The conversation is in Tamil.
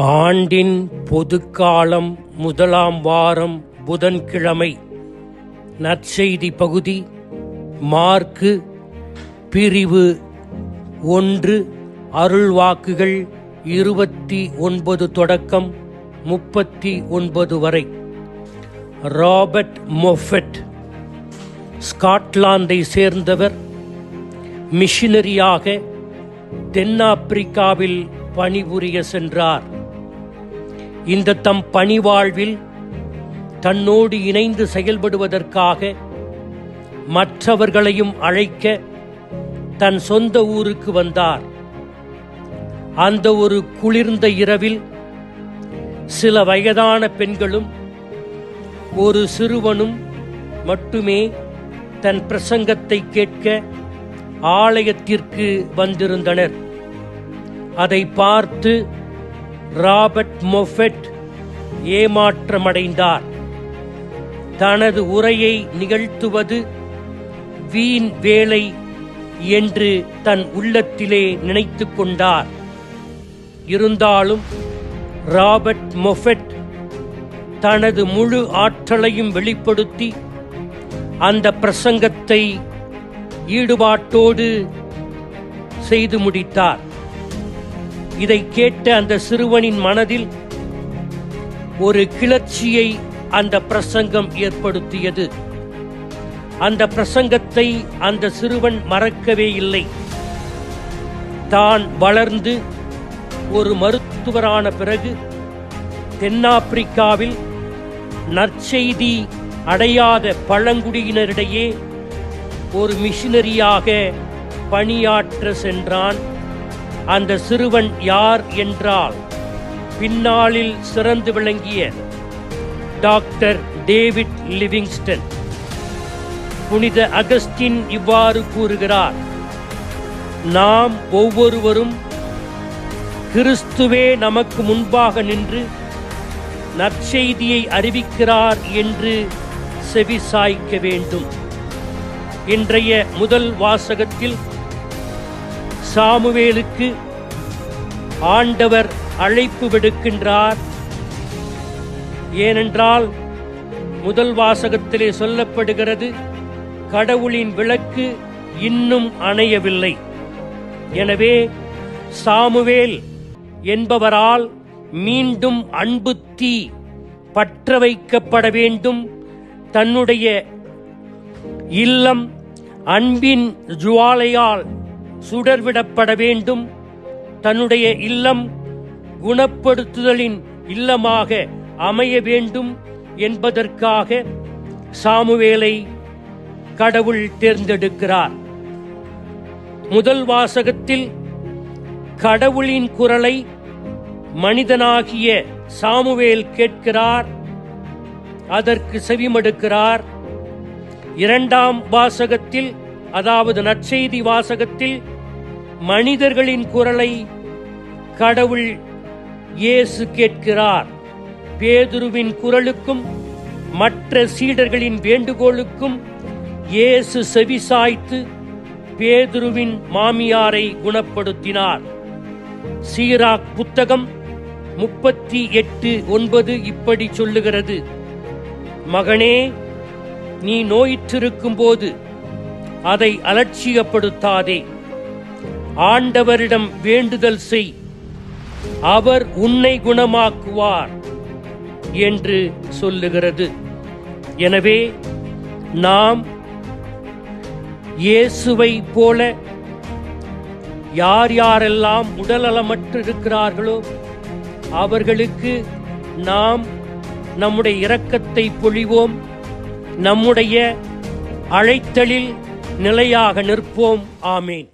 ஆண்டின் பொதுக்காலம் முதலாம் வாரம் புதன்கிழமை. நற்செய்தி பகுதி மார்க்கு பிரிவு 1 அருள்வாக்குகள் 29 தொடக்கம் 39 வரை. ராபர்ட் மொஃபெட் ஸ்காட்லாந்தை சேர்ந்தவர். மிஷனரியாக தென்னாப்பிரிக்காவில் பணிபுரிய சென்றார். இந்த தம் பணிவாழ்வில் தன்னோடு இணைந்து செயல்படுவதற்காக மற்றவர்களையும் அழைக்க தன் சொந்த ஊருக்கு வந்தார். அந்த ஒரு குளிர்ந்த இரவில் சில வயதான பெண்களும் ஒரு சிறுவனும் மட்டுமே தன் பிரசங்கத்தை கேட்க ஆலயத்திற்கு வந்திருந்தனர். அதை பார்த்து ராபர்ட் மொஃபெட் ஏமாற்றமடைந்தார். தனது உரையை நிகழ்த்துவது வீண் வேலை என்று தன் உள்ளத்திலே நினைத்து கொண்டார். இருந்தாலும் ராபர்ட் மொஃபெட் தனது முழு ஆற்றலையும் வெளிப்படுத்தி அந்த பிரசங்கத்தை ஈடுபாட்டோடு செய்து முடித்தார். இதை கேட்ட அந்த சிறுவனின் மனதில் ஒரு கிளர்ச்சியை அந்த பிரசங்கம் ஏற்படுத்தியது. அந்த பிரசங்கத்தை அந்த சிறுவன் மறக்கவே இல்லை. தான் வளர்ந்து ஒரு மருத்துவரான பிறகு தென்னாப்பிரிக்காவில் நற்செய்தி அடையாத பழங்குடியினரிடையே ஒரு மிஷனரியாக பணியாற்ற சென்றான். அந்த சிறுவன் யார் என்றால், பின்னாளில் சிறந்து விளங்கிய டாக்டர் டேவிட் லிவிங்ஸ்டன். புனித அகஸ்டின் இவ்வாறு கூறுகிறார்: நாம் ஒவ்வொருவரும் கிறிஸ்துவே நமக்கு முன்பாக நின்று நற்செய்தியை அறிவிக்கிறார் என்று செவிசாய்க்க வேண்டும். இன்றைய முதல் வாசகத்தில் சாமுவேலுக்கு ஆண்டவர் அழைப்பு விடுக்கின்றார். ஏனென்றால் முதல் வாசகத்திலே சொல்லப்படுகிறது, கடவுளின் விளக்கு இன்னும் அணையவில்லை. எனவே சாமுவேல் என்பவரால் மீண்டும் அன்பு தீ பற்ற வைக்கப்பட வேண்டும். தன்னுடைய இல்லம் அன்பின் ஜுவாலையால் சுடர்விடப்பட வேண்டும். தன்னுடைய இல்லம் குணப்படுத்துதலின் இல்லமாக அமைய வேண்டும் என்பதற்காக சாமுவேலை கடவுள் தேர்ந்தெடுக்கிறார். முதல் வாசகத்தில் கடவுளின் குரலை மனிதனாகிய சாமுவேல் கேட்கிறார், அதற்கு செவிமடுக்கிறார். இரண்டாம் வாசகத்தில், அதாவது நற்செய்தி வாசகத்தில், மனிதர்களின் குரலை கடவுள் இயேசு கேட்கிறார். பேதுருவின் குரலுக்கும் மற்ற சீடர்களின் வேண்டுகோளுக்கும் இயேசு செவிசாய்த்து பேதுருவின் மாமியாரை குணப்படுத்தினார். சீராக் புத்தகம் 38:9 இப்படி சொல்லுகிறது: மகனே, நீ நோயிற்றிருக்கும் போது அதை அலட்சியப்படுத்தாதே. ஆண்டவரிடம் வேண்டுதல் செய், அவர் உன்னை குணமாக்குவார் என்று சொல்லுகிறது. எனவே நாம் இயேசுவை போல யார் யாரெல்லாம் உடல்நலமற்றிருக்கிறார்களோ அவர்களுக்கு நாம் நம்முடைய இரக்கத்தை பொழிவோம். நம்முடைய அழைத்தலில் நிலையாக நிற்போம். ஆமேன்.